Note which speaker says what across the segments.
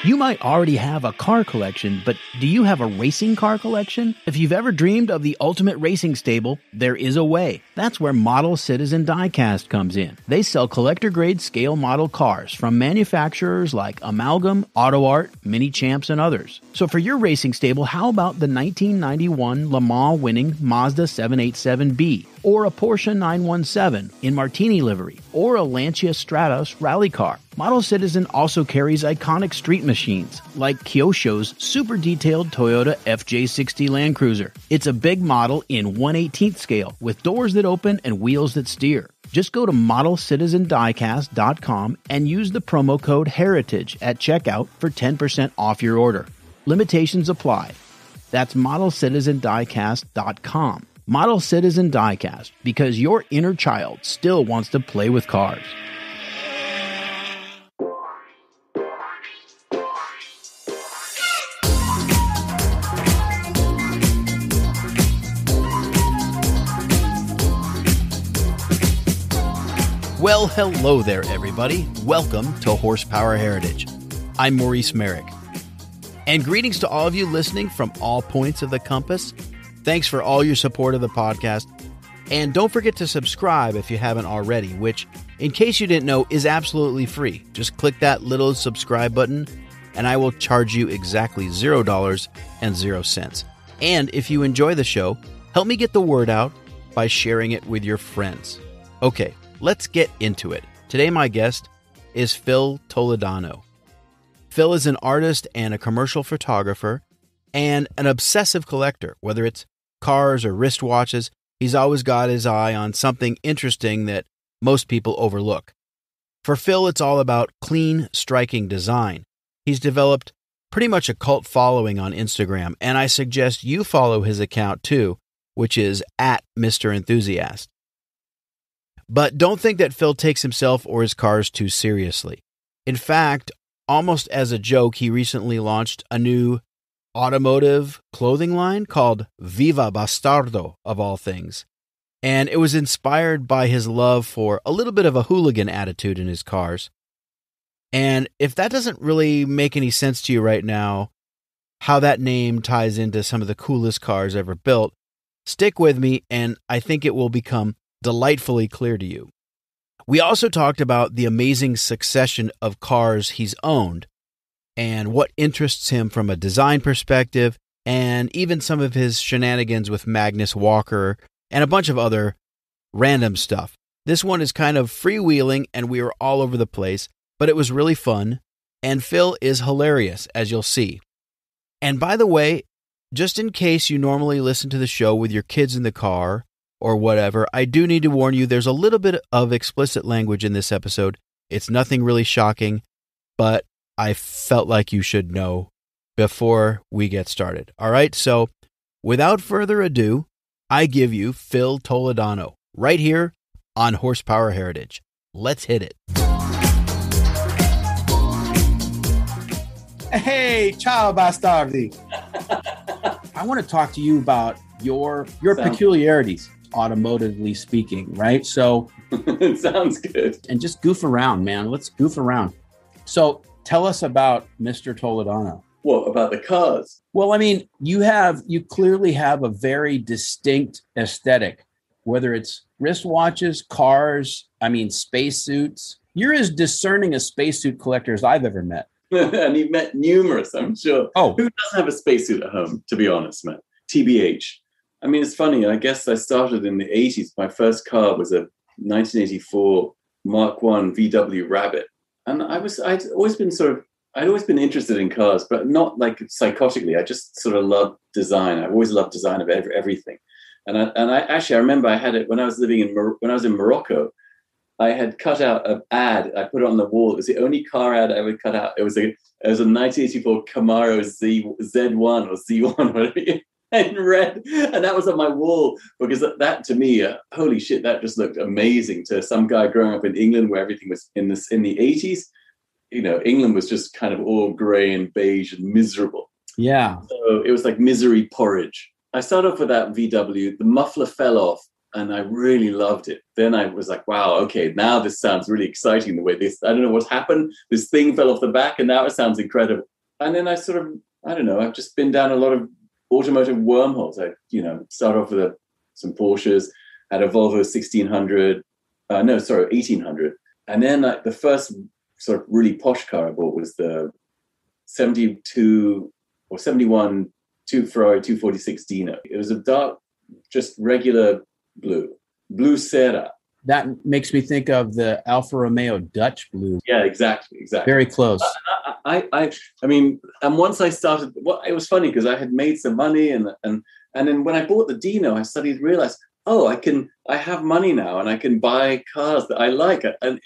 Speaker 1: You might already have a car collection, but do you have a racing car collection? If you've ever dreamed of the ultimate racing stable, there is a way. That's where Model Citizen Diecast comes in. They sell collector-grade scale model cars from manufacturers like Amalgam, Auto Art, Mini Champs, and others. So for your racing stable, how about the 1991 Le Mans winning Mazda 787B? Or a Porsche 917 in Martini livery, or a Lancia Stratos rally car. Model Citizen also carries iconic street machines, like Kyosho's super detailed Toyota FJ60 Land Cruiser. It's a big model in 1/18th scale, with doors that open and wheels that steer. Just go to modelcitizendiecast.com and use the promo code HERITAGE at checkout for 10% off your order. Limitations apply. That's modelcitizendiecast.com. Model Citizen Diecast, because your inner child still wants to play with cars. Well, hello there, everybody. Welcome to Horsepower Heritage. I'm Maurice Merrick. And greetings to all of you listening from all points of the compass. Thanks for all your support of the podcast. And don't forget to subscribe if you haven't already, which, in case you didn't know, is absolutely free. Just click that little subscribe button, and I will charge you exactly $0.00. And if you enjoy the show, help me get the word out by sharing it with your friends. Okay, let's get into it. Today, my guest is Phil Toledano. Phil is an artist and a commercial photographer and an obsessive collector, whether it's cars or wristwatches. He's always got his eye on something interesting that most people overlook. For Phil, it's all about clean, striking design. He's developed pretty much a cult following on Instagram, and I suggest you follow his account too, which is @MrEnthusiast. But don't think that Phil takes himself or his cars too seriously. In fact, almost as a joke, he recently launched a new automotive clothing line called Viva Bastardo, of all things. And it was inspired by his love for a little bit of a hooligan attitude in his cars. And if that doesn't really make any sense to you right now, how that name ties into some of the coolest cars ever built, stick with me and I think it will become delightfully clear to you. We also talked about the amazing succession of cars he's owned, and what interests him from a design perspective, and even some of his shenanigans with Magnus Walker, and a bunch of other random stuff. This one is kind of freewheeling, and we were all over the place, but it was really fun, and Phil is hilarious, as you'll see. And by the way, just in case you normally listen to the show with your kids in the car, or whatever, I do need to warn you, there's a little bit of explicit language in this episode. It's nothing really shocking, but I felt like you should know before we get started. All right, so without further ado, I give you Phil Toledano right here on Horsepower Heritage. Let's hit it.
Speaker 2: Hey, ciao bastardi. I want to talk to you about your peculiarities, automotively speaking, right? So
Speaker 3: it sounds good.
Speaker 2: And just goof around, man. Let's goof around. So tell us about Mr. Toledano.
Speaker 3: What about the cars?
Speaker 2: Well, I mean, you clearly have a very distinct aesthetic, whether it's wristwatches, cars, spacesuits. You're as discerning a spacesuit collector as I've ever met.
Speaker 3: And you've met numerous, I'm sure.
Speaker 2: Oh.
Speaker 3: Who doesn't have a spacesuit at home, to be honest, man? TBH. I mean, it's funny. I guess I started in the 80s. My first car was a 1984 Mark I VW Rabbit. And I'd always been interested in cars, but not like psychotically. I just sort of loved design. I've always loved design of everything. And I remember I had it when I was in Morocco. I had cut out an ad. I put it on the wall. It was the only car ad I ever cut out. It was a 1984 Camaro Z1 or Z1, whatever, in red, and that was on my wall because that to me, holy shit, that just looked amazing to some guy growing up in England where everything was in the 80s. You know, England was just kind of all grey and beige and miserable.
Speaker 2: Yeah.
Speaker 3: So it was like misery porridge. I started off with that VW. The muffler fell off. and I really loved it. Then I was like, wow, okay, now this sounds really exciting. The way this, I don't know what's happened. This thing fell off the back, and now it sounds incredible. And then I sort of, I don't know, I've just been down a lot of automotive wormholes. I, started off with some Porsches, had a Volvo 1800. And then the first sort of really posh car I bought was the 72 or 71 Ferrari 246 Dino. It was a dark, just regular blue Serra.
Speaker 2: That makes me think of the Alfa Romeo Dutch blue.
Speaker 3: Yeah, exactly.
Speaker 2: Very close.
Speaker 3: I mean, and once I started, it was funny because I had made some money, and then when I bought the Dino, I suddenly realized, I have money now, and I can buy cars that I like. And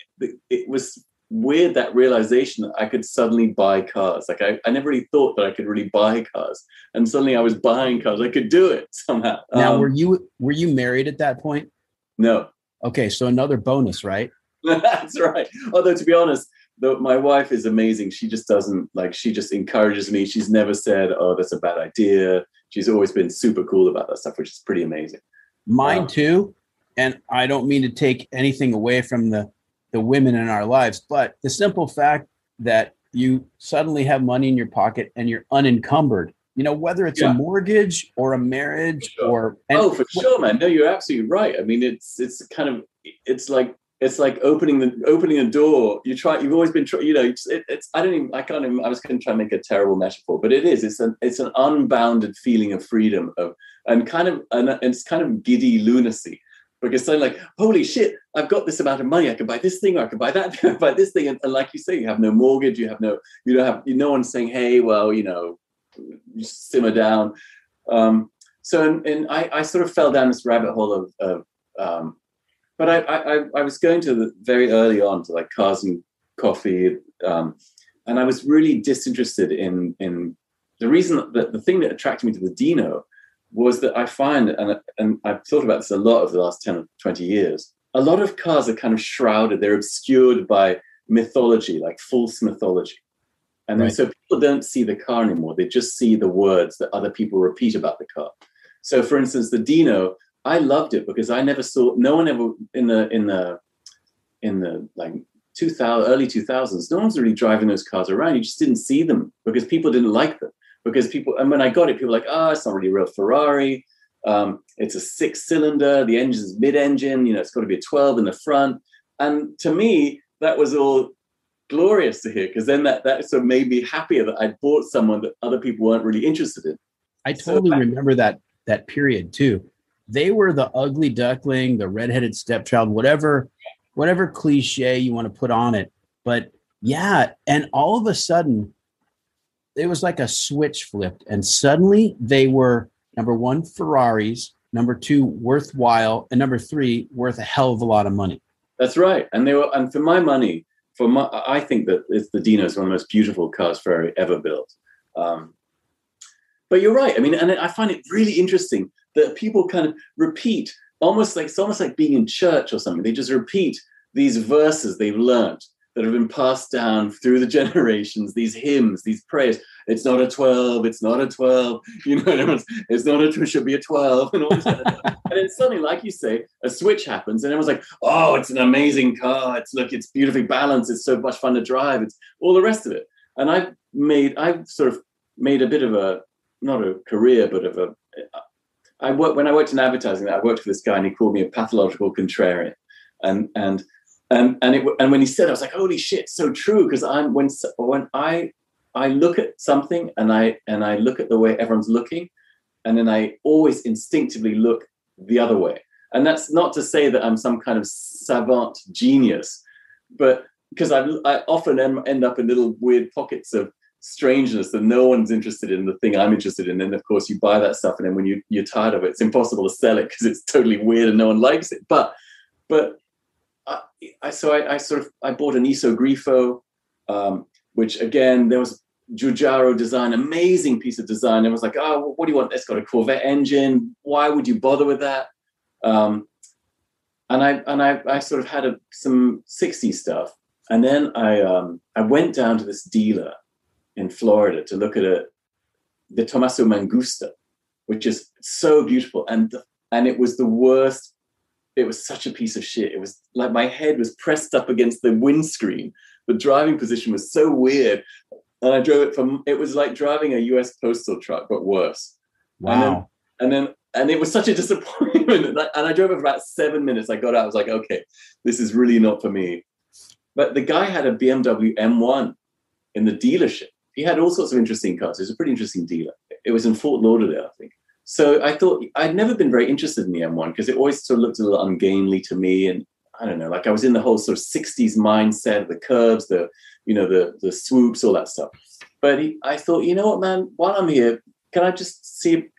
Speaker 3: it was weird, that realization that I could suddenly buy cars. Like I never really thought that I could really buy cars, and suddenly I was buying cars. I could do it somehow.
Speaker 2: Now, were you married at that point?
Speaker 3: No.
Speaker 2: Okay, so another bonus, right?
Speaker 3: That's right. Although, to be honest, my wife is amazing. She just doesn't, she just encourages me. She's never said, oh, that's a bad idea. She's always been super cool about that stuff, which is pretty amazing.
Speaker 2: Mine too. And I don't mean to take anything away from the women in our lives, but the simple fact that you suddenly have money in your pocket and you're unencumbered, whether it's a mortgage or a marriage
Speaker 3: for sure, man. No, you're absolutely right. I mean, it's like opening the door. You've always been, I was going to try and make a terrible metaphor, but it is. It's an unbounded feeling of freedom and it's kind of giddy lunacy, because suddenly, like, holy shit, I've got this amount of money. I can buy this thing, or I can buy that thing, I can buy this thing. And like you say, you have no mortgage. You don't have no one saying, hey, well, you simmer down. So I sort of fell down this rabbit hole of but I was going to very early on to like Cars and Coffee, and I was really disinterested in the reason that the thing that attracted me to the Dino was that I find, and I've thought about this a lot over the last 10 or 20 years, a lot of cars are kind of shrouded, they're obscured by mythology, like false mythology. And then so people don't see the car anymore, they just see the words that other people repeat about the car. So for instance, the Dino, I loved it because I never saw, no one ever in the like early 2000s, no one's really driving those cars around. You just didn't see them because people didn't like them. And when I got it, people were like, it's not really a real Ferrari. It's a 6-cylinder. The engine is mid-engine. It's got to be a 12 in the front. And to me, that was all glorious to hear, because then that sort of made me happier that I'd bought someone that other people weren't really interested in.
Speaker 2: I totally remember that period too. They were the ugly duckling, the redheaded stepchild, whatever cliche you want to put on it. But yeah, and all of a sudden, it was like a switch flipped, and suddenly they were, number one, Ferraris, number two, worthwhile, and number three, worth a hell of a lot of money.
Speaker 3: That's right. And and for my money, I think that the Dino is one of the most beautiful cars Ferrari ever built. But you're right. I mean, and I find it really interesting that people kind of repeat, it's almost like being in church or something. They just repeat these verses they've learned that have been passed down through the generations, these hymns, these prayers. It's not a 12, it's not a 12. It's not it should be a 12. And all this kind of stuff. And then suddenly, like you say, a switch happens and everyone's like, oh, it's an amazing car. It's beautifully balanced. It's so much fun to drive. It's all the rest of it. And I've sort of made a bit of not a career, but when I worked in advertising, I worked for this guy and he called me a pathological contrarian. And when he said it, I was like, holy shit, so true. Because when I look at something and I look at the way everyone's looking, and then I always instinctively look the other way. And that's not to say that I'm some kind of savant genius, but because I often end up in little weird pockets of strangeness that no one's interested in the thing I'm interested in. And of course you buy that stuff, and then when you're tired of it, it's impossible to sell it because it's totally weird and no one likes it. But I bought an Iso Grifo, which again, there was Giugiaro design, amazing piece of design. It was like, oh, what do you want? It's got a Corvette engine. Why would you bother with that? And I sort of had some 60s stuff. And then I went down to this dealer in Florida to look at the Tommaso Mangusta, which is so beautiful. And it was the worst it was such a piece of shit. It was like my head was pressed up against the windscreen. The driving position was so weird. And I drove it it was like driving a US postal truck, but worse.
Speaker 2: Wow.
Speaker 3: And it was such a disappointment. And I drove it for about 7 minutes. I got out. I was like, okay, this is really not for me. But the guy had a BMW M1 in the dealership. He had all sorts of interesting cars. He was a pretty interesting dealer. It was in Fort Lauderdale, I think. So I thought, I'd never been very interested in the M1 because it always sort of looked a little ungainly to me. And I don't know, like I was in the whole sort of 60s mindset, the curves, the swoops, all that stuff. But I thought, you know what, man, while I'm here, can I just see,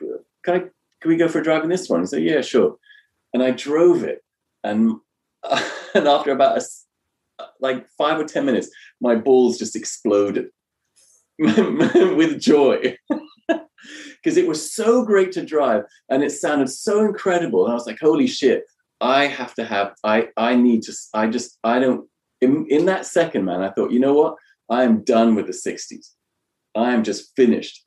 Speaker 3: can we go for a drive in this one? He said, yeah, sure. And I drove it. And after about like 5 or 10 minutes, my balls just exploded with joy. Because it was so great to drive and it sounded so incredible. And I was like, holy shit, in that second, man, I thought, you know what? I am done with the 60s. I am just finished.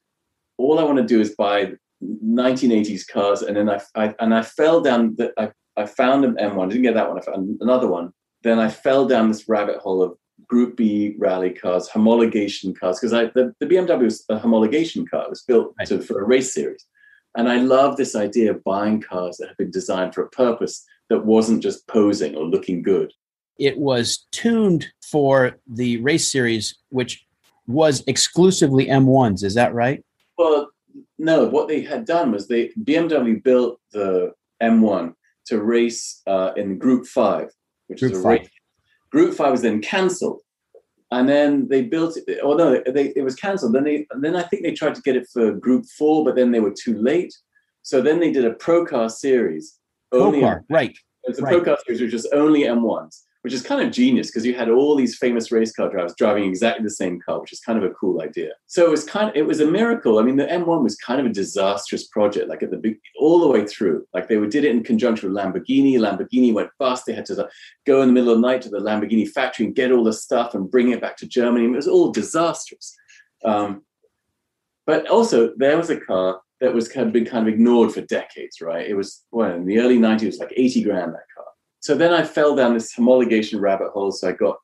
Speaker 3: All I want to do is buy 1980s cars. And then I fell down, I found an M1. I didn't get that one. I found another one. Then I fell down this rabbit hole of Group B rally cars, homologation cars, because the BMW was a homologation car. It was built for a race series. And I love this idea of buying cars that have been designed for a purpose that wasn't just posing or looking good.
Speaker 2: It was tuned for the race series, which was exclusively M1s. Is that right?
Speaker 3: Well, no. What they had done was BMW built the M1 to race in Group 5, which is a race. Group 5 was then cancelled, and then they built it. Oh no, it was cancelled. Then I think they tried to get it for Group 4, but then they were too late. So then they did a Pro Car series.
Speaker 2: Right.
Speaker 3: It's a Pro Car series which is only M1s, which is kind of genius because you had all these famous race car drivers driving exactly the same car, which is kind of a cool idea. So it was a miracle. I mean, the M1 was kind of a disastrous project, like all the way through. Like they did it in conjunction with Lamborghini. Lamborghini went bust. They had to go in the middle of the night to the Lamborghini factory and get all the stuff and bring it back to Germany. It was all disastrous. But also there was a car that had been kind of ignored for decades, right? It was, in the early 90s, it was like 80 grand, that car. So then I fell down this homologation rabbit hole. So I got,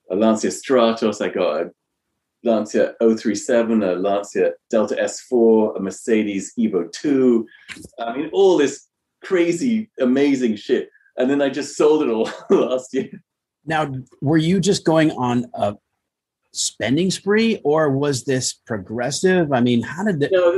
Speaker 3: a Lancia Stratos, I got a Lancia 037, a Lancia Delta S4, a Mercedes Evo 2. I mean, all this crazy, amazing shit. And then I just sold it all last year.
Speaker 2: Now, were you just going on a spending spree, or was this progressive? I mean, how did it?
Speaker 3: No,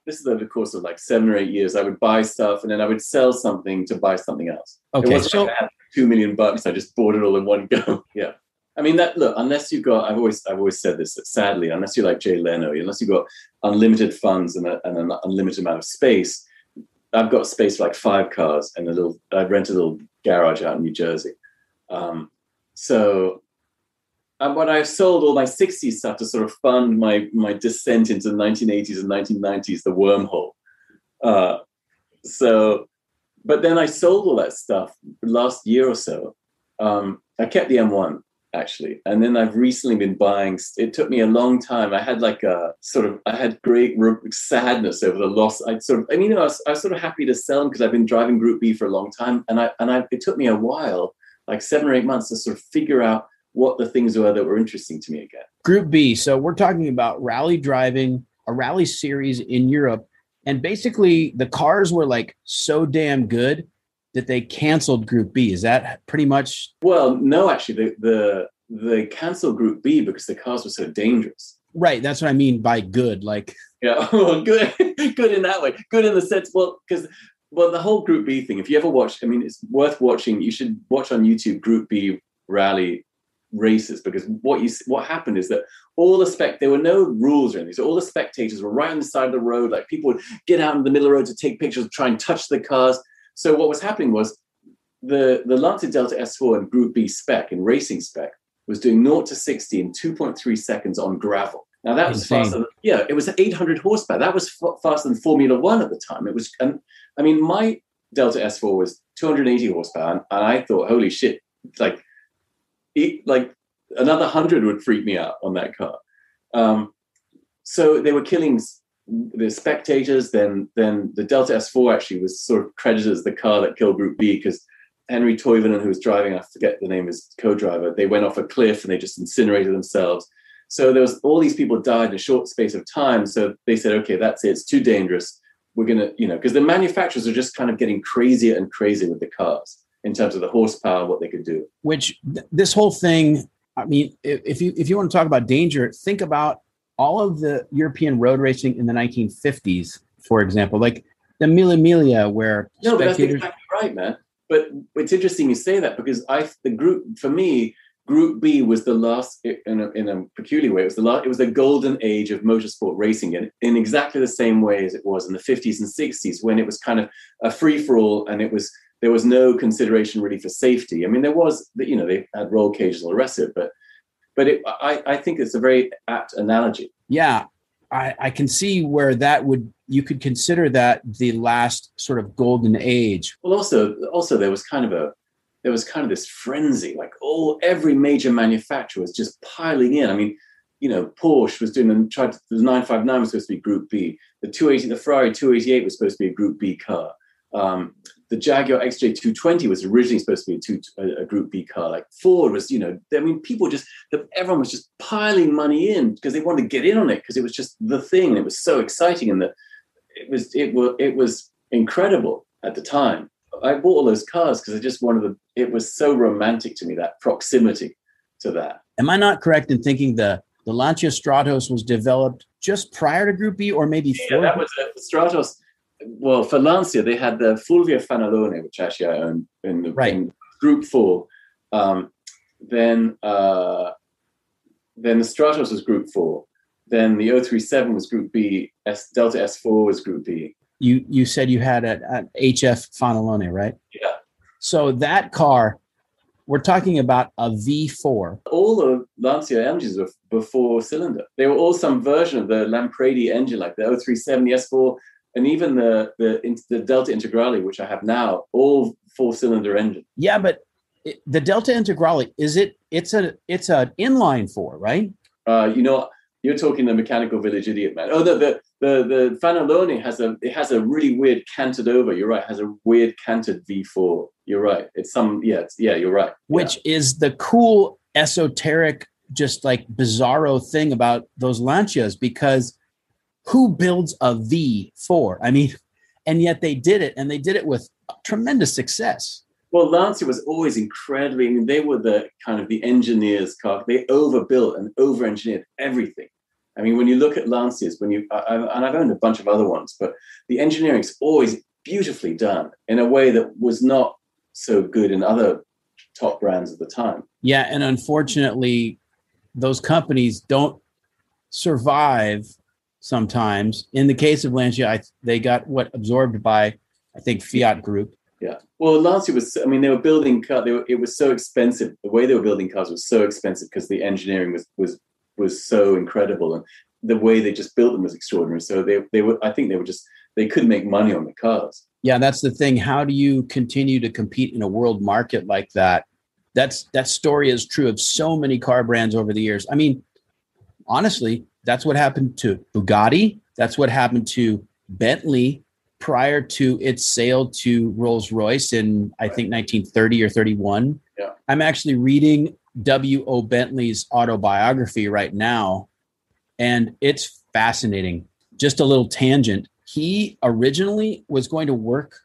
Speaker 3: this is over the course of like 7 or 8 years. I would buy stuff and then I would sell something to buy something else.
Speaker 2: Okay,
Speaker 3: so I had $2 million. I just bought it all in one go. Yeah. I mean, unless you've got, I've always said this, that sadly, unless you're like Jay Leno, unless you've got unlimited funds and an unlimited amount of space. I've got space for like 5 cars and I rent a little garage out in New Jersey. But I sold all my 60s stuff to sort of fund my descent into the 1980s and 1990s, the wormhole. But then I sold all that stuff last year or so. I kept the M1 actually, and then I've recently been buying. It took me a long time. I had I had great sadness over the loss. I was sort of happy to sell them because I've been driving Group B for a long time, and it took me a while, like 7 or 8 months, to sort of figure out what the things were that were interesting to me again.
Speaker 2: Group B. So we're talking about rally driving, a rally series in Europe. And basically the cars were like so damn good that they canceled Group B. Is that pretty much?
Speaker 3: Well, no, actually they canceled Group B because the cars were so dangerous.
Speaker 2: Right. That's what I mean by good. Like,
Speaker 3: yeah, good in that way. Good in the sense, because the whole Group B thing, if you ever watch, I mean, it's worth watching. You should watch on YouTube Group B rally races, because what happened is that there were no rules or anything. So all the spectators were right on the side of the road. Like people would get out in the middle of the road to take pictures, try and touch the cars. So what was happening was the Lancia Delta S4 in Group B spec, in racing spec, was doing 0 to 60 in 2.3 seconds on gravel. Now that was faster. It was 800 horsepower. That was faster than Formula One at the time. It was, and I mean, my Delta S4 was 280 horsepower, and I thought, holy shit, like another 100 would freak me out on that car. So they were killing the Spectators, then the Delta S4 actually was sort of credited as the car that killed Group B, because Henry Toivonen, who was driving, I forget the name of his co-driver, they went off a cliff and they just incinerated themselves. So there was all these people died in a short space of time. So they said, okay, that's it. It's too dangerous. We're going to, because the manufacturers are just kind of getting crazier and crazier with the cars in terms of the horsepower, what they could do.
Speaker 2: Which this whole thing, I mean, if you want to talk about danger, think about all of the European road racing in the 1950s, for example, like the Mille Miglia, where
Speaker 3: no, but that's exactly right, man. But it's interesting you say that, because Group B was the last, in a peculiar way, it was the golden age of motorsport racing, in exactly the same way as it was in the 50s and 60s, when it was kind of a free-for-all, and there was no consideration really for safety. I mean, there was, they had roll cages and all the rest of it, but I think it's a very apt analogy.
Speaker 2: Yeah, I can see where you could consider that the last sort of golden age.
Speaker 3: Well, also there was kind of this frenzy, like every major manufacturer was just piling in. I mean, Porsche was the 959 was supposed to be Group B. The Ferrari 288 was supposed to be a Group B car. The Jaguar XJ220 was originally supposed to be a Group B car. Like Ford was, everyone was just piling money in because they wanted to get in on it, because it was just the thing. It was so exciting, and it was incredible at the time. I bought all those cars because I just it was so romantic to me, that proximity to that.
Speaker 2: Am I not correct in thinking the Lancia Stratos was developed just prior to Group B, or maybe
Speaker 3: Yeah, that was Stratos. Well, for Lancia, they had the Fulvia Fanalone, which actually I own in Group 4. Then the Stratos was Group 4. Then the 037 was Group B. Delta S4 was Group B.
Speaker 2: You said you had an HF Fanalone, right?
Speaker 3: Yeah.
Speaker 2: So that car, we're talking about a V4.
Speaker 3: All the Lancia engines were four-cylinder. They were all some version of the Lampredi engine, like the 037, the S4, and even the Delta Integrale, which I have now, all four-cylinder engine. Yeah,
Speaker 2: but the Delta Integrale, it's an inline four, right?
Speaker 3: You're talking the mechanical village idiot, man. Oh, the Fanalone has a really weird canted over. You're right. It has a weird canted V4. You're right. You're right.
Speaker 2: Which is the cool, esoteric, just like bizarro thing about those Lancias, because who builds a V4? I mean, and yet they did it, and they did it with tremendous success.
Speaker 3: Well, Lancia was always incredibly, I mean, they were the kind of the engineers' car. They overbuilt and over-engineered everything. I mean, when you look at Lancias, and I've owned a bunch of other ones, but the engineering's always beautifully done in a way that was not so good in other top brands at the time.
Speaker 2: Yeah, and unfortunately, those companies don't survive sometimes. In the case of Lancia, they got absorbed by, I think, Fiat Group.
Speaker 3: Yeah. Well, Lancia was, I mean, they were building cars. It was so expensive. The way they were building cars was so expensive because the engineering was so incredible, and the way they just built them was extraordinary. So they couldn't make money on the cars.
Speaker 2: Yeah, that's the thing. How do you continue to compete in a world market like that? That story is true of so many car brands over the years. I mean, honestly, that's what happened to Bugatti. That's what happened to Bentley prior to its sale to Rolls-Royce in, I think, 1930 or 31.
Speaker 3: Yeah.
Speaker 2: I'm actually reading W.O. Bentley's autobiography right now, and it's fascinating. Just a little tangent. He originally was going to work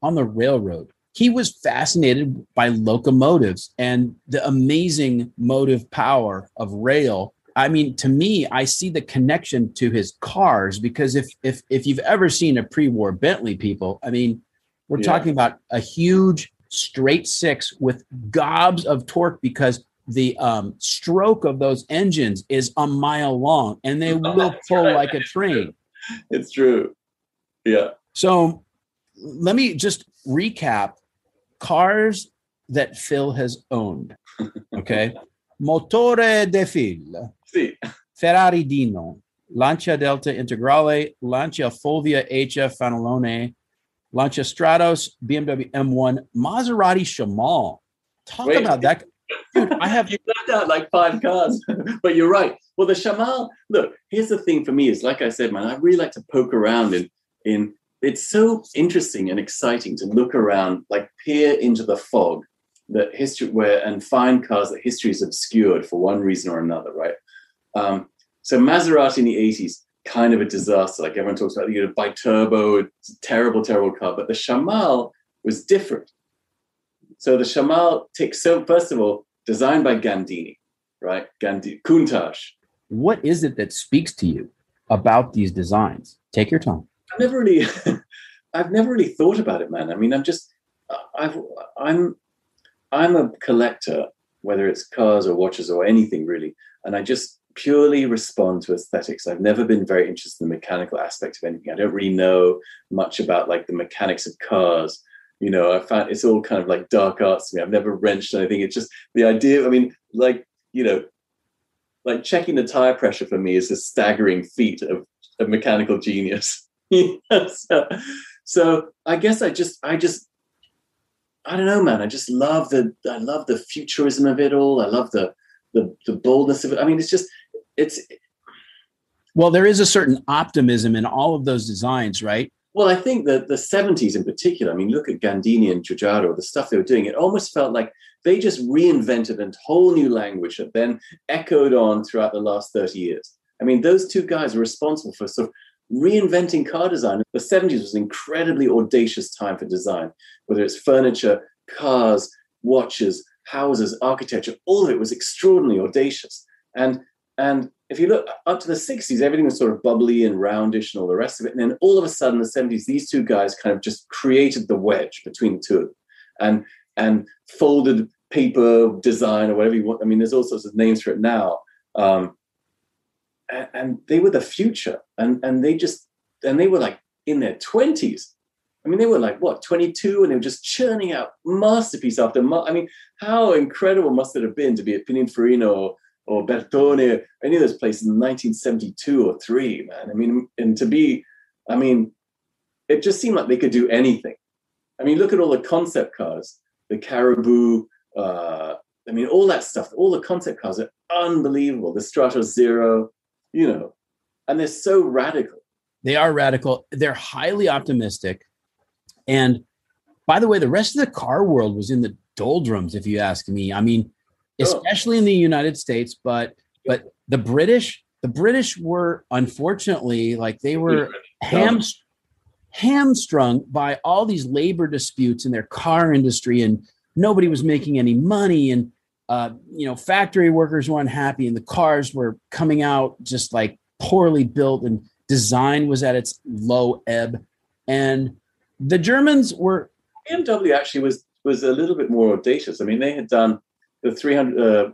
Speaker 2: on the railroad. He was fascinated by locomotives and the amazing motive power of rail. I mean, to me, I see the connection to his cars, because if you've ever seen a pre-war Bentley, people, I mean, we're talking about a huge straight six with gobs of torque, because the stroke of those engines is a mile long, and they will pull like a train.
Speaker 3: It's true. Yeah.
Speaker 2: So let me just recap cars that Phil has owned. Okay. Motore de Phil.
Speaker 3: Sì.
Speaker 2: Ferrari Dino. Lancia Delta Integrale. Lancia Fulvia HF Fanalone. Lancia Stratos. BMW M1. Maserati Shamal. Talk about that. Dude, I have...
Speaker 3: You left out like 5 cars. But you're right. Well, the Shamal, look, here's the thing for me is, like I said, man, I really like to poke around in it's so interesting and exciting to look around, like peer into the fog that history and find cars that history is obscured for one reason or another, right? So Maserati in the 80s, kind of a disaster. Like everyone talks about, biturbo, terrible, terrible car. But the Shamal was different. So the Shamal so first of all, designed by Gandini, right? Countach. What
Speaker 2: is it that speaks to you about these designs? Take your time.
Speaker 3: I've never really thought about it, man. I mean, I'm a collector, whether it's cars or watches or anything really, and I just purely respond to aesthetics. I've never been very interested in the mechanical aspect of anything. I don't really know much about like the mechanics of cars. I found it's all kind of like dark arts to me. I've never wrenched anything. It's just the idea. I mean, like checking the tire pressure for me is a staggering feat of mechanical genius. So I guess I don't know, man. I just love the futurism of it all. I love the boldness of it. I mean,
Speaker 2: well, there is a certain optimism in all of those designs, right?
Speaker 3: Well, I think that the 70s in particular, I mean, look at Gandini and Giugiaro, the stuff they were doing, it almost felt like they just reinvented a whole new language that then echoed on throughout the last 30 years. I mean, those two guys were responsible for sort of reinventing car design. The 70s was an incredibly audacious time for design, whether it's furniture, cars, watches, houses, architecture, all of it was extraordinarily audacious. And if you look up to the 60s, everything was sort of bubbly and roundish and all the rest of it. And then all of a sudden, the 70s, these two guys kind of just created the wedge between the two of them and folded paper design or whatever you want. I mean, there's all sorts of names for it now. And they were the future. And they were like in their 20s. I mean, they were like, 22? And they were just churning out masterpiece after I mean, how incredible must it have been to be at Pininfarina or Bertone, any of those places in 1972 or 3, man. I mean, it just seemed like they could do anything. I mean, look at all the concept cars, the Caribou, all that stuff, all the concept cars are unbelievable. The Strato Zero, and they're so radical.
Speaker 2: They are radical. They're highly optimistic. And by the way, the rest of the car world was in the doldrums, if you ask me. I mean, especially in the United States, but the British were unfortunately like they were hamstrung by all these labor disputes in their car industry, and nobody was making any money, and factory workers were unhappy, and the cars were coming out just like poorly built, and design was at its low ebb. And the Germans were
Speaker 3: BMW actually was a little bit more audacious. I mean, they had done the 3.0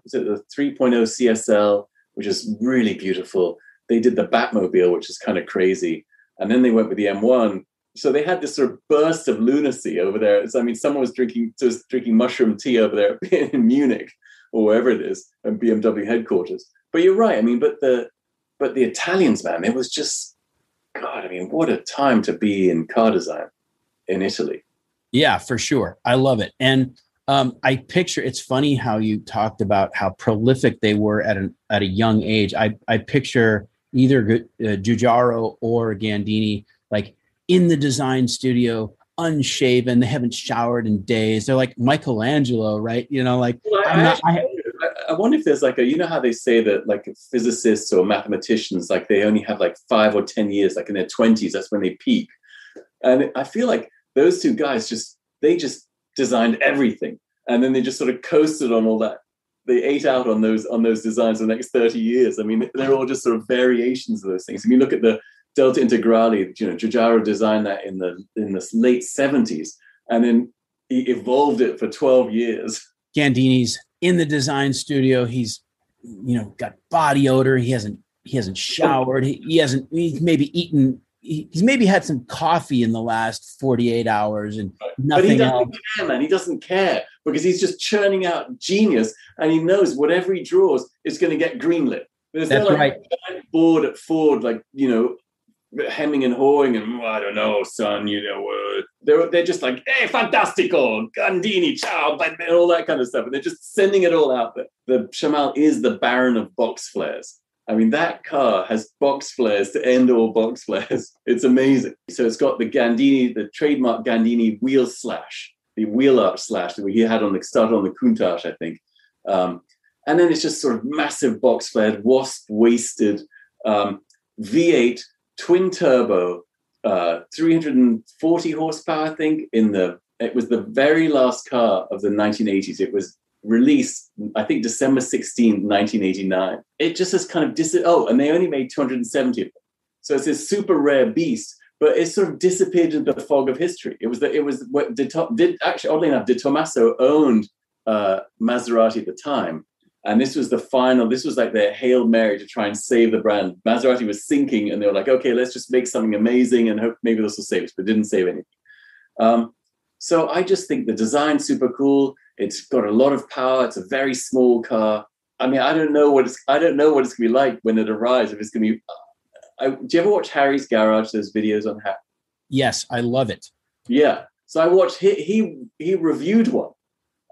Speaker 3: CSL, which is really beautiful. They did the Batmobile, which is kind of crazy. And then they went with the M1. So they had this sort of burst of lunacy over there. So, I mean, someone was drinking mushroom tea over there in Munich or wherever it is, at BMW headquarters. But you're right. I mean, but the Italians, man, it was just, God, I mean, what a time to be in car design in Italy.
Speaker 2: Yeah, for sure. I love it. And I picture, it's funny how you talked about how prolific they were at a young age. I picture either Giugiaro or Gandini, like in the design studio, unshaven. They haven't showered in days. They're like Michelangelo, right?
Speaker 3: Well, I wonder if there's like how they say that like physicists or mathematicians, like they only have like 5 or 10 years, like in their 20s, that's when they peak. And I feel like those two guys they just designed everything, and then they just sort of coasted on all that. They ate out on those designs for the next 30 years. I mean, they're all just sort of variations of those things. I mean, look at the Delta Integrale. Giugiaro designed that in the late 70s, and then he evolved it for 12 years.
Speaker 2: Gandini's in the design studio. He's got body odor. He hasn't showered. He's maybe eaten. He's maybe had some coffee in the last 48 hours and nothing
Speaker 3: else. But he
Speaker 2: else.
Speaker 3: doesn't care, man. He doesn't care because he's just churning out genius, and he knows whatever he draws is going to get greenlit.
Speaker 2: That's right.
Speaker 3: Board at Ford, hemming and hawing, and I don't know, son. They're just like, hey, fantastico, Gandini, ciao, and all that kind of stuff, and they're just sending it all out there. The Shamal is the Baron of box flares. I mean, that car has box flares to end all box flares. It's amazing. So it's got the Gandini, the trademark Gandini wheel slash, the wheel arch slash that we had started on the Countach, I think. And then it's just sort of massive box flared, wasp waisted, V8, twin turbo, 340 horsepower, I think. It was the very last car of the 1980s. It was released, I think, December 16, 1989. It just has kind of and they only made 270 of them. So it's this super rare beast, but it sort of disappeared into the fog of history. Actually, oddly enough, De Tomaso owned Maserati at the time. And this was like their Hail Mary to try and save the brand. Maserati was sinking, and they were like, okay, let's just make something amazing and hope maybe this will save us, but it didn't save anything. So I just think the design's super cool. It's got a lot of power. It's a very small car. I mean, I don't know what it's going to be like when it arrives. If it's going to be, do you ever watch Harry's Garage? Those videos on Harry?
Speaker 2: Yes, I love it.
Speaker 3: Yeah. So I watched. He reviewed one,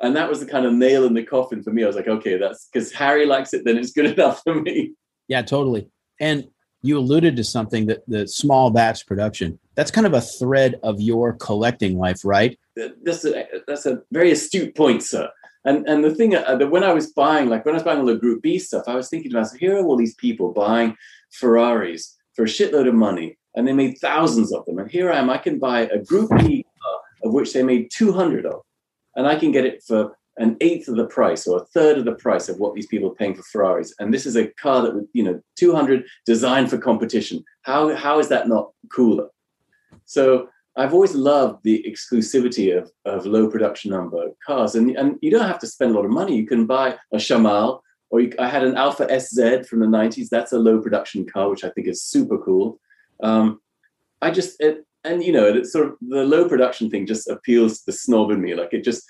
Speaker 3: and that was the kind of nail in the coffin for me. I was like, okay, that's because Harry likes it, then it's good enough for me.
Speaker 2: Yeah, totally. And you alluded to something, that the small batch production. That's kind of a thread of your collecting life, right?
Speaker 3: That's a very astute point, sir. And the thing that when I was buying all the Group B stuff, I was thinking to myself, here are all these people buying Ferraris for a shitload of money, and they made thousands of them. And here I am, I can buy a Group B car of which they made 200 of, and I can get it for an eighth of the price or a third of the price of what these people are paying for Ferraris. And this is a car that would, 200 designed for competition. How is that not cooler? So I've always loved the exclusivity of low production number cars. And you don't have to spend a lot of money. You can buy a Shamal, or I had an Alpha SZ from the 90s. That's a low production car, which I think is super cool. It's sort of the low production thing just appeals to the snob in me. Like it just,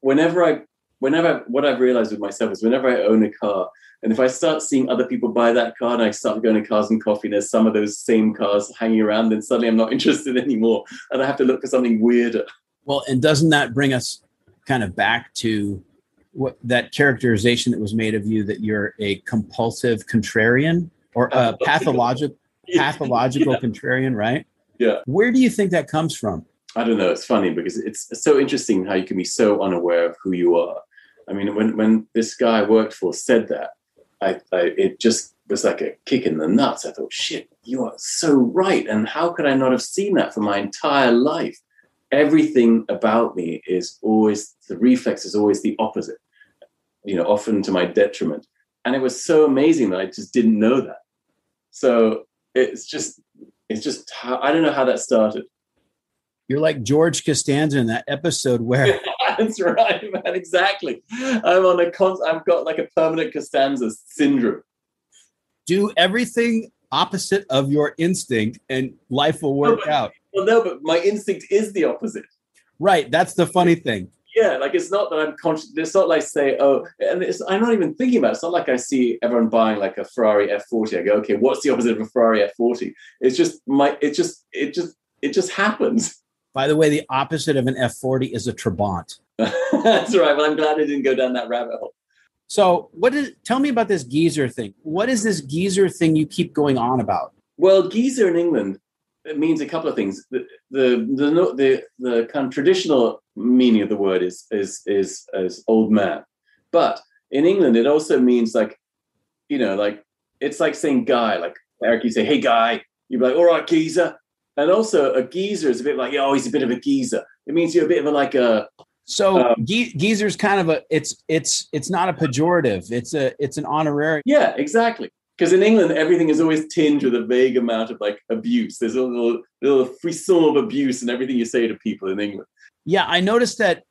Speaker 3: what I've realized with myself is whenever I own a car, and if I start seeing other people buy that car and I start going to Cars and Coffee and there's some of those same cars hanging around, then suddenly I'm not interested anymore. And I have to look for something weirder.
Speaker 2: Well, and doesn't that bring us kind of back to what that characterization that was made of you, that you're a compulsive contrarian or a pathological contrarian, right?
Speaker 3: Yeah.
Speaker 2: Where do you think that comes from?
Speaker 3: I don't know. It's funny because it's so interesting how you can be so unaware of who you are. I mean, when this guy I worked for said that, it just was like a kick in the nuts. I thought, shit, you are so right. And how could I not have seen that for my entire life? Everything about me the reflex is always the opposite, often to my detriment. And it was so amazing that I just didn't know that. So it's just how, I don't know how that started.
Speaker 2: You're like George Costanza in that episode where...
Speaker 3: That's right, man. Exactly. I've got like a permanent Costanza syndrome.
Speaker 2: Do everything opposite of your instinct and life will work out.
Speaker 3: Well, no, but my instinct is the opposite.
Speaker 2: Right. That's the funny thing.
Speaker 3: Yeah, like it's not that I'm conscious. It's not like I'm not even thinking about it. It's not like I see everyone buying like a Ferrari F40. I go, okay, what's the opposite of a Ferrari F40? It's just it just happens.
Speaker 2: By the way, the opposite of an F40 is a Trabant.
Speaker 3: That's right. Well, I'm glad I didn't go down that rabbit hole.
Speaker 2: So tell me about this geezer thing. What is this geezer thing you keep going on about?
Speaker 3: Well, geezer in England, it means a couple of things. The kind of traditional meaning of the word is old man. But in England, it also means like it's like saying guy, like Eric, you say, hey guy, you'd be like, all right, geezer. And also a geezer is a bit like, oh, he's a bit of a geezer. It means you're a bit of a
Speaker 2: geezer's kind of it's not a pejorative. It's an honorary.
Speaker 3: Yeah, exactly. Because in England, everything is always tinged with a vague amount of like abuse. There's a little frisson of abuse in everything you say to people in England.
Speaker 2: Yeah, I noticed that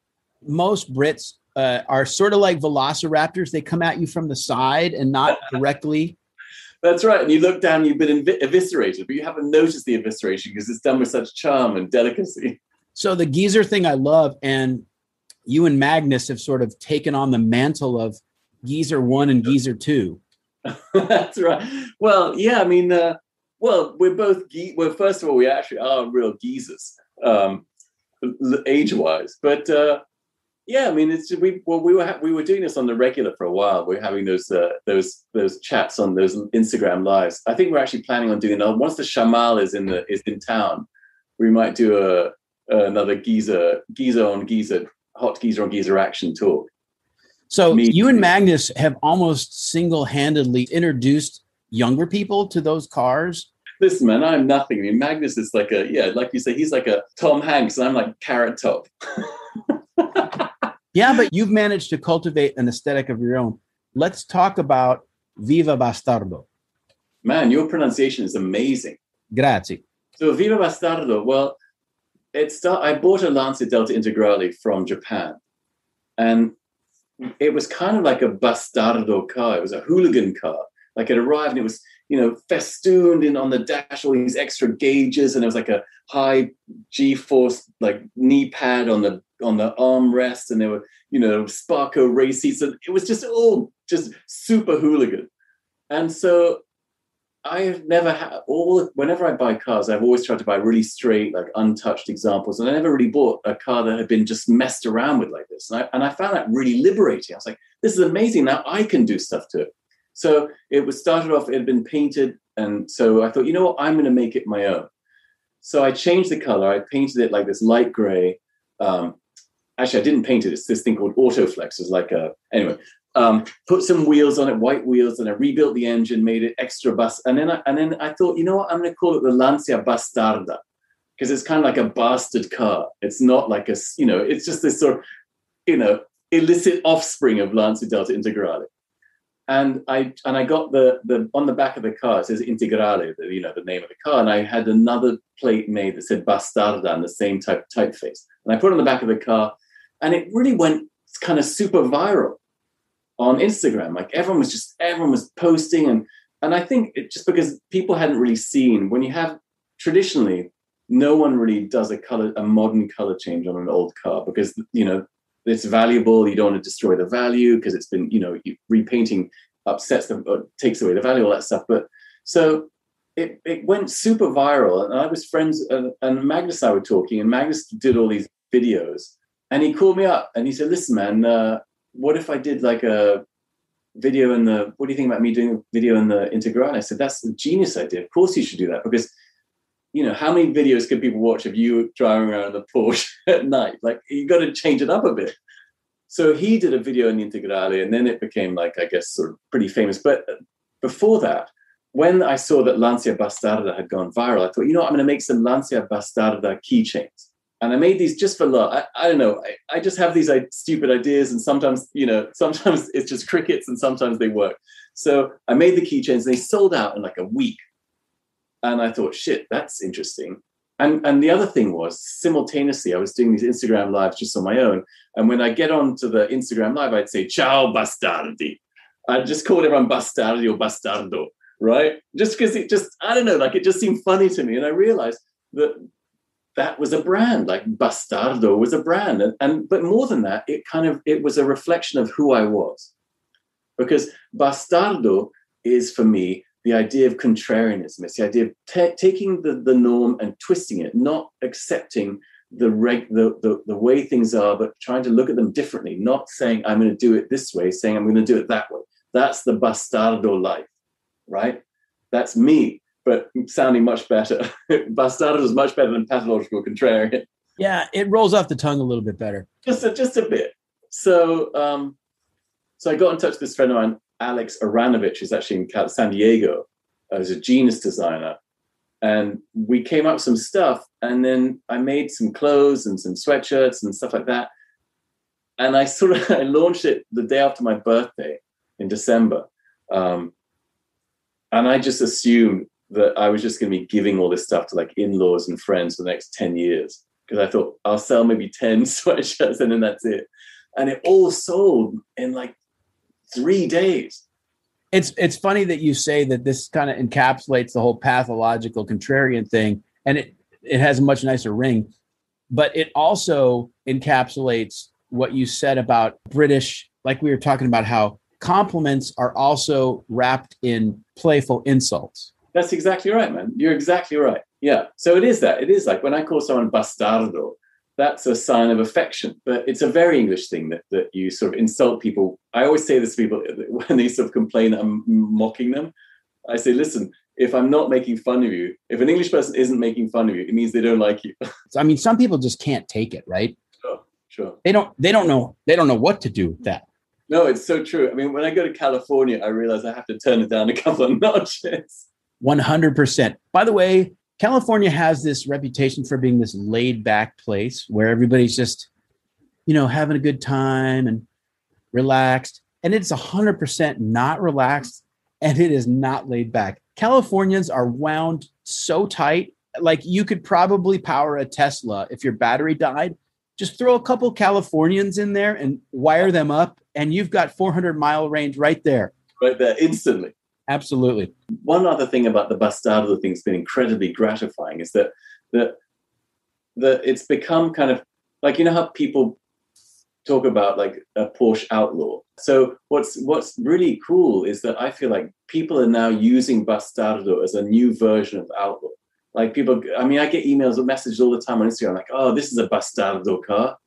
Speaker 2: most Brits are sort of like velociraptors. They come at you from the side and not directly.
Speaker 3: That's right. And you look down, you've been eviscerated, but you haven't noticed the evisceration because it's done with such charm and delicacy.
Speaker 2: So the geezer thing I love, and you and Magnus have sort of taken on the mantle of geezer 1 and geezer 2.
Speaker 3: That's right. Well, yeah, I mean, we're both, first of all, we actually are real geezers, age-wise. But, Yeah, I mean, we were doing this on the regular for a while. We were having those chats on those Instagram lives. I think we're actually planning on doing another. Once the Shamal is in town, we might do another geezer on geezer, hot geezer on geezer action talk.
Speaker 2: So you and Magnus have almost single-handedly introduced younger people to those cars.
Speaker 3: Listen, man, I'm nothing. I mean, Magnus is like like you say, he's like a Tom Hanks, and I'm like Carrot Top.
Speaker 2: Yeah, but you've managed to cultivate an aesthetic of your own. Let's talk about Viva Bastardo.
Speaker 3: Man, your pronunciation is amazing.
Speaker 2: Grazie.
Speaker 3: So Viva Bastardo, well, I bought a Lancia Delta Integrale from Japan, and it was kind of like a bastardo car. It was a hooligan car. Like it arrived and it was, festooned in on the dash, all these extra gauges, and there was like a high G-force like knee pad on the armrest, and there were, Sparco race seats, and it was just all just super hooligan. And so I've never had whenever I buy cars, I've always tried to buy really straight, like untouched examples. And I never really bought a car that had been just messed around with like this. And I found that really liberating. I was like, this is amazing. Now I can do stuff to it. So it was started off, it had been painted. And so I thought, you know what, I'm going to make it my own. So I changed the color. I painted it like this light gray. Actually, I didn't paint it. It's this thing called Autoflex. It's like put some wheels on it, white wheels, and I rebuilt the engine, made it extra bus. And then I thought, you know what, I'm going to call it the Lancia Bastarda, because it's kind of like a bastard car. It's not like it's just this sort of, illicit offspring of Lancia Delta Integrale. And I got the on the back of the car, it says Integrale, the name of the car. And I had another plate made that said Bastarda in the same typeface. And I put it on the back of the car, and it really went kind of super viral on Instagram. Like everyone was posting, and I think it just because people hadn't really seen, when you have traditionally, no one really does a modern color change on an old car because it's valuable. You don't want to destroy the value because it's been repainting upsets them or takes away the value, all that stuff. But so it went super viral, and I was friends, and Magnus and I were talking, and Magnus did all these videos, and he called me up and he said, "Listen, man, what if I did like a video what do you think about me doing a video in the Integrale?" I said, "That's a genius idea. Of course you should do that, because how many videos could people watch of you driving around the Porsche at night? Like, you got to change it up a bit." So he did a video in the Integrale, and then it became like, I guess, sort of pretty famous. But before that, when I saw that Lancia Bastarda had gone viral, I thought, I'm going to make some Lancia Bastarda keychains. And I made these just for love. I don't know. I just have these stupid ideas, and sometimes it's just crickets, and sometimes they work. So I made the keychains, and they sold out in like a week. And I thought, shit, that's interesting. And the other thing was, simultaneously, I was doing these Instagram lives just on my own. And when I get onto the Instagram live, I'd say, "Ciao, bastardi." I'd just call everyone bastardi or bastardo, right? Just because I don't know, like it just seemed funny to me. And I realized that was a brand, like Bastardo was a brand. But more than that, it was a reflection of who I was. Because Bastardo is, for me, the idea of contrarianism. It's the idea of taking the norm and twisting it, not accepting the way things are, but trying to look at them differently, not saying I'm going to do it this way, saying I'm going to do it that way. That's the Bastardo life, right? That's me, but sounding much better. Bastardo is much better than pathological contrarian.
Speaker 2: Yeah, it rolls off the tongue a little bit better.
Speaker 3: Just a bit. So I got in touch with this friend of mine, Alex Aranovich, who's actually in San Diego, as a genius designer. And we came up with some stuff, and then I made some clothes and some sweatshirts and stuff like that. And I launched it the day after my birthday in December. And I just assumed that I was just going to be giving all this stuff to like in-laws and friends for the next 10 years. Because I thought I'll sell maybe 10 sweatshirts and then that's it. And it all sold in like 3 days.
Speaker 2: It's funny that you say that this kind of encapsulates the whole pathological contrarian thing, and it has a much nicer ring, but it also encapsulates what you said about British, like we were talking about how compliments are also wrapped in playful insults.
Speaker 3: That's exactly right, man. You're exactly right. Yeah. So it is that. It is like when I call someone bastardo, that's a sign of affection. But it's a very English thing that you sort of insult people. I always say this to people when they sort of complain that I'm mocking them. I say, listen, if I'm not making fun of you, if an English person isn't making fun of you, it means they don't like you.
Speaker 2: I mean, some people just can't take it, right?
Speaker 3: Sure.
Speaker 2: They don't know what to do with that.
Speaker 3: No, it's so true. I mean, when I go to California, I realize I have to turn it down a couple of notches.
Speaker 2: 100%. By the way, California has this reputation for being this laid back place where everybody's just, having a good time and relaxed. And it's 100% not relaxed, and it is not laid back. Californians are wound so tight. Like, you could probably power a Tesla if your battery died. Just throw a couple Californians in there and wire them up, and you've got 400-mile range right there.
Speaker 3: Right there, instantly.
Speaker 2: Absolutely.
Speaker 3: One other thing about the Bastardo thing that's been incredibly gratifying is that it's become kind of like, how people talk about like a Porsche outlaw. So what's really cool is that I feel like people are now using Bastardo as a new version of outlaw. Like people, I get emails or messages all the time on Instagram, like, oh, this is a Bastardo car.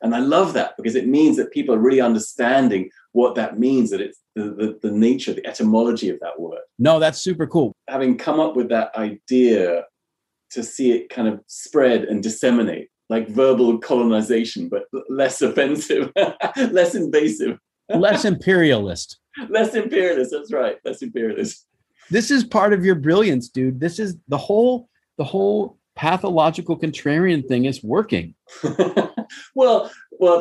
Speaker 3: And I love that because it means that people are really understanding what that means, that it's the nature, the etymology of that word.
Speaker 2: No, that's super cool.
Speaker 3: Having come up with that idea to see it kind of spread and disseminate, like verbal colonization, but less offensive, less invasive.
Speaker 2: Less imperialist.
Speaker 3: Less imperialist, that's right, less imperialist.
Speaker 2: This is part of your brilliance, dude. This is the whole pathological contrarian thing is working.
Speaker 3: Well,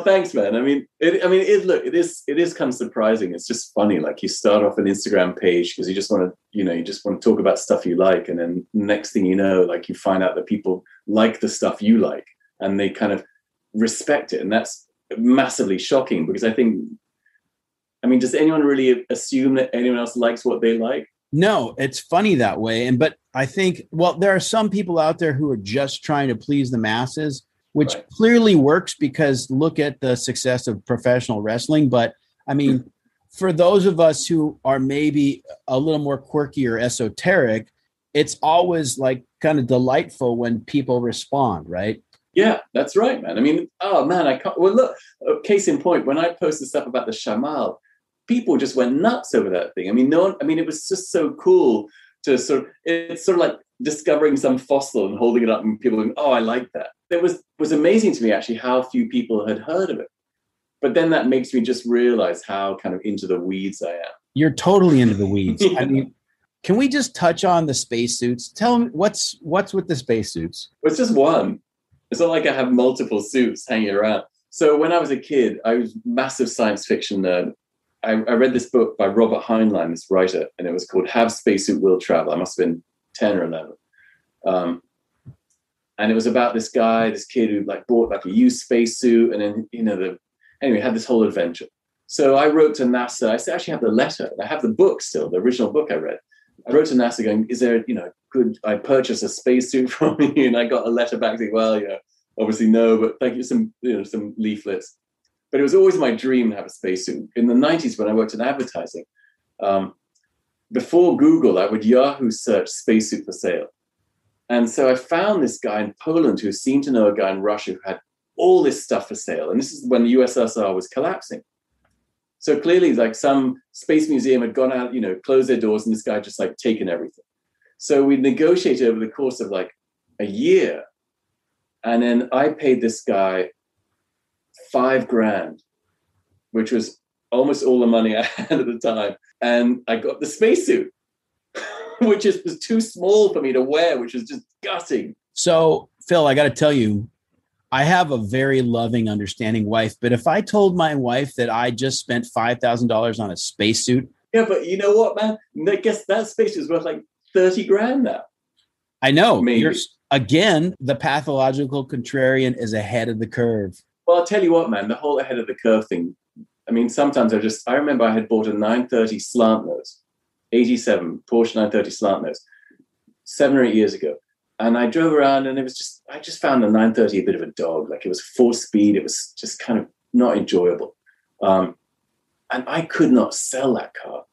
Speaker 3: thanks, man. It is kind of surprising. It's just funny. Like, you start off an Instagram page because you just want to talk about stuff you like, and then next thing you know, like, you find out that people like the stuff you like, and they kind of respect it, and that's massively shocking because does anyone really assume that anyone else likes what they like?
Speaker 2: No, it's funny that way. But I think, there are some people out there who are just trying to please the masses, which
Speaker 3: right.
Speaker 2: Clearly works because look at the success of professional wrestling. But for those of us who are maybe a little more quirky or esoteric, it's always like kind of delightful when people respond, right?
Speaker 3: Yeah, that's right, man. I can't. Well, look, case in point, when I posted stuff about the Shamal, people just went nuts over that thing. It was just so cool to it's sort of like discovering some fossil and holding it up and people going, oh, I like that. It was amazing to me, actually, how few people had heard of it. But then that makes me just realize how kind of into the weeds I am.
Speaker 2: You're totally into the weeds.
Speaker 3: Yeah.
Speaker 2: Can we just touch on the spacesuits? Tell me what's with the spacesuits?
Speaker 3: Well, it's just one. It's not like I have multiple suits hanging around. So when I was a kid, I was a massive science fiction nerd. I read this book by Robert Heinlein, this writer, and it was called Have Spacesuit Will Travel. I must have been 10 or 11. And it was about this kid who bought a used spacesuit, and then, anyway, had this whole adventure. So I wrote to NASA. I actually have the letter. I have the book still, the original book I read. I wrote to NASA going, is there, could I purchase a spacesuit from you? And I got a letter back saying, well, obviously no, but thank you, some leaflets. But it was always my dream to have a spacesuit. In the 90s, when I worked in advertising, before Google, I would Yahoo search spacesuit for sale. And so I found this guy in Poland who seemed to know a guy in Russia who had all this stuff for sale. And this is when the USSR was collapsing. So clearly, some space museum had gone out, closed their doors, and this guy just taken everything. So we negotiated over the course of a year. And then I paid this guy $5,000, which was almost all the money I had at the time. And I got the spacesuit, which was too small for me to wear, which was just gutting.
Speaker 2: So, Phil, I got to tell you, I have a very loving, understanding wife. But if I told my wife that I just spent $5,000 on a spacesuit.
Speaker 3: Yeah, but you know what, man? I guess that spacesuit is worth $30,000 now.
Speaker 2: I know.
Speaker 3: Maybe.
Speaker 2: Again, the pathological contrarian is ahead of the curve.
Speaker 3: Well, I'll tell you what, man, the whole ahead of the curve thing. Sometimes I remember I had bought a 930 slant nose, 87 Porsche 930 slant nose, 7 or 8 years ago. And I drove around and I just found the 930 a bit of a dog. It was 4-speed. It was just kind of not enjoyable. And I could not sell that car.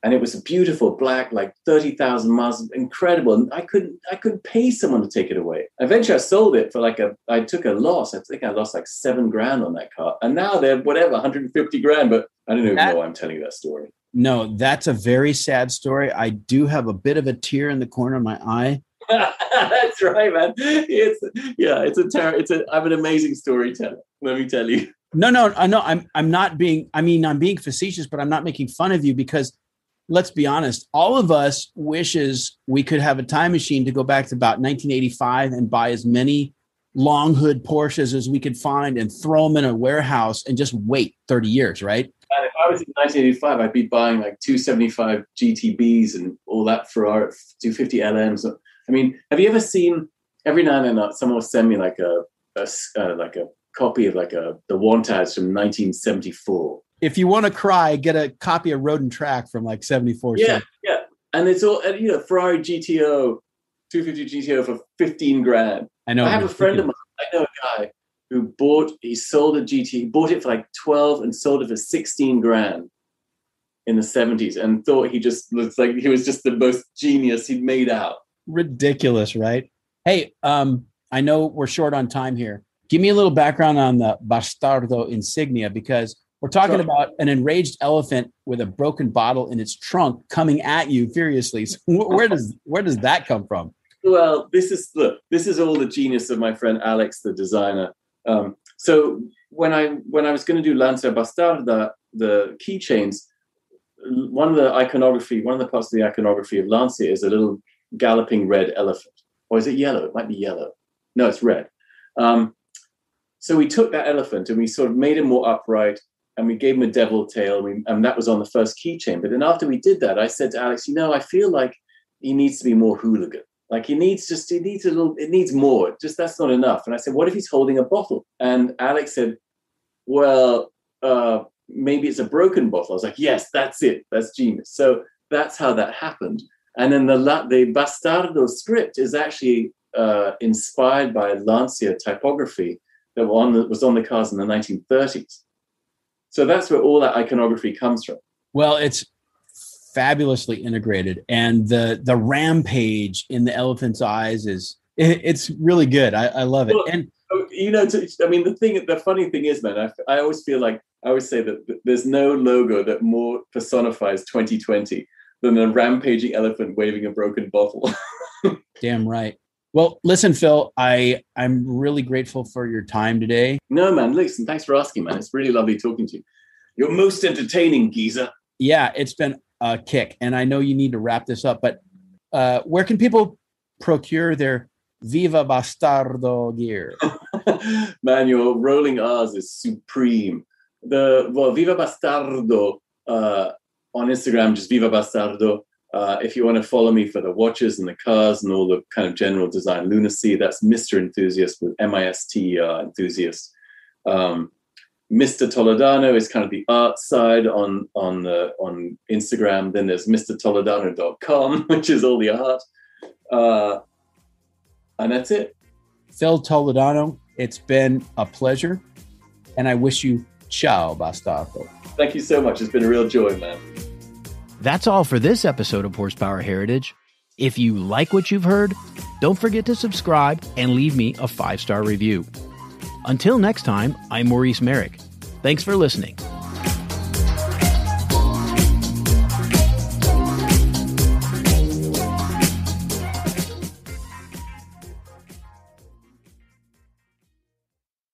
Speaker 3: And it was a beautiful black, like 30,000 miles, incredible. And I couldn't pay someone to take it away. Eventually I sold it for I took a loss. I think I lost like $7,000 on that car. And now they're whatever, 150 grand, but I don't even know why I'm telling you that story.
Speaker 2: No, that's a very sad story. I do have a bit of a tear in the corner of my eye.
Speaker 3: That's right, man. I'm an amazing storyteller. Let me tell you.
Speaker 2: No. I'm being facetious, but I'm not making fun of you because let's be honest, all of us wishes we could have a time machine to go back to about 1985 and buy as many long hood Porsches as we could find and throw them in a warehouse and just wait 30 years, right?
Speaker 3: And if I was in 1985, I'd be buying like 275 GTBs and all that Ferrari 250 LMs. I mean, have you ever seen, every now and then someone will send me like a copy of the Wantads from 1974.
Speaker 2: If you want to cry, get a copy of Road and Track from like 74.
Speaker 3: Yeah. And it's all, Ferrari GTO, 250 GTO for 15 grand.
Speaker 2: I know.
Speaker 3: I have a friend of mine, I know a guy who sold a GT, bought it for like 12 and sold it for 16 grand in the 70s and thought he just looks like he was just the most genius he'd made out.
Speaker 2: Ridiculous, right? Hey, I know we're short on time here. Give me a little background on the Bastardo insignia, because we're talking about an enraged elephant with a broken bottle in its trunk coming at you furiously. So where does that come from?
Speaker 3: Well, this is all the genius of my friend Alex, the designer. So when I was going to do Lancia Bastarda, the keychains, one of the parts of the iconography of Lancia is a little galloping red elephant. Or is it yellow? It might be yellow. No, it's red. So we took that elephant and we sort of made him more upright, and we gave him a devil tail, and that was on the first keychain. But then after we did that, I said to Alex, I feel like he needs to be more hooligan. Like it needs more. Just that's not enough. And I said, what if he's holding a bottle? And Alex said, well, maybe it's a broken bottle. I was like, yes, that's it. That's genius. So that's how that happened. And then the Bastardo script is actually inspired by Lancia typography that was on the cars in the 1930s. So that's where all that iconography comes from.
Speaker 2: Well, it's fabulously integrated, and the rampage in the elephant's eyes it's really good. I love it. Well, and
Speaker 3: the funny thing is, man, I always feel like I always say that there's no logo that more personifies 2020 than a rampaging elephant waving a broken bottle.
Speaker 2: Damn right. Well, listen, Phil, I'm really grateful for your time today.
Speaker 3: No, man, listen, thanks for asking, man. It's really lovely talking to you. You're most entertaining, geezer.
Speaker 2: Yeah, it's been a kick. And I know you need to wrap this up, but where can people procure their Viva Bastardo gear?
Speaker 3: Man, your rolling R's is supreme. Viva Bastardo on Instagram, just Viva Bastardo. If you want to follow me for the watches and the cars and all the kind of general design lunacy, that's Mr. Enthusiast with MISTER Enthusiast. Mr. Toledano is kind of the art side on Instagram. Then there's MrToledano.com, which is all the art. And that's it.
Speaker 2: Phil Toledano, it's been a pleasure. And I wish you ciao, bastardo.
Speaker 3: Thank you so much. It's been a real joy, man.
Speaker 1: That's all for this episode of Horsepower Heritage. If you like what you've heard, don't forget to subscribe and leave me a 5-star review. Until next time, I'm Maurice Merrick. Thanks for listening.